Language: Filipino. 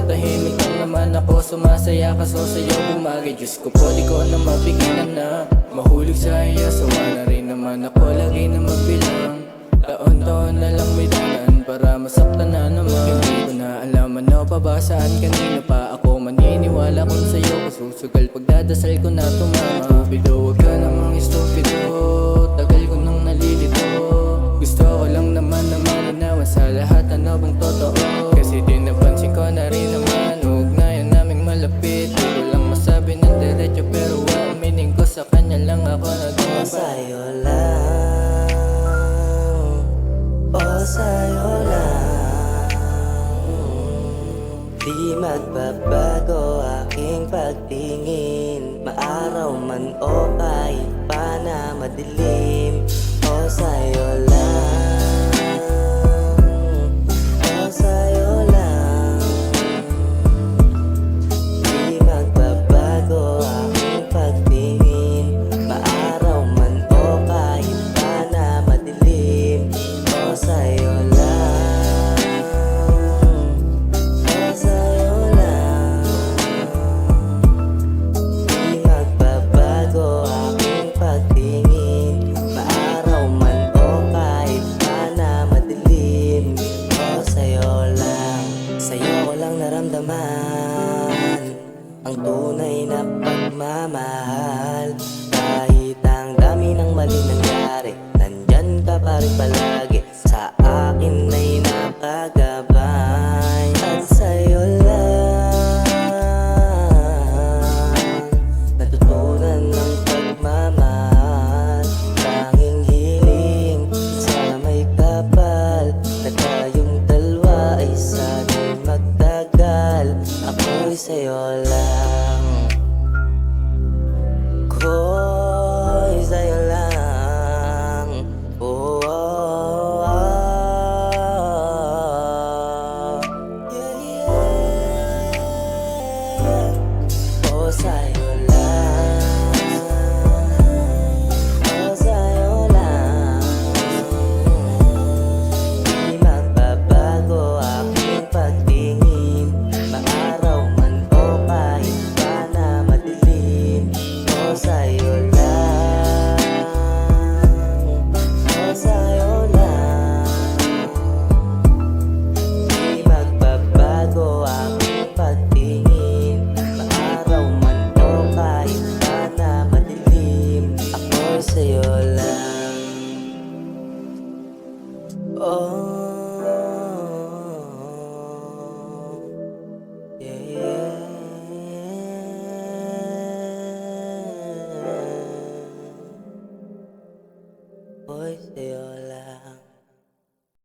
Tahimik lang naman ako, sumasaya ka so sa'yo bumagay. Diyos ko po di ko na mapigilan na mahulog sa iya. Sawa na rin naman ako lagi na magbilang. Taon-taon na lang may danan para masaktan na naman. Hindi ko na alam ano pa ba, saan kanina pa ako maniniwala kung sa'yo ko susugal. Pagdadasal ko na tumama. Stupido, wag ka namang stupido, tagal ko nang nalilito. Gusto ko lang naman na malinawan sa lahat ano bang totoo. Kasi din napansin ko na rin naman ugnayan naming malapit. Di ko lang masabi ng diretso pero aminin ko sa kanya lang ako nagmamahal. Sa'yo lang, sa'yo lang. Di magbabago aking pagtingin, maaraw man o kahit pa na madilim. Sa'yo lang, sa'yo lang. Di magbabago aking pagtingin, maaraw man o kahit pa na madilim. Sa'yo lang, sa'yo lang. Di magbabago aking pagtingin, maaraw man o kahit pa na madilim. Sa'yo lang, sa'yo ko lang naramdaman ang tunay na pagmamahal. Kahit ang dami ng mali nangyari, nandyan ka pa rin palagi. Sa akin ay nakagabay. At sa'yo lang natutunan ng pagmamahal. Tanging hiling sa may kapal na tayong dalawa ay sana'y magtagal. Ako'y sa'yo lang.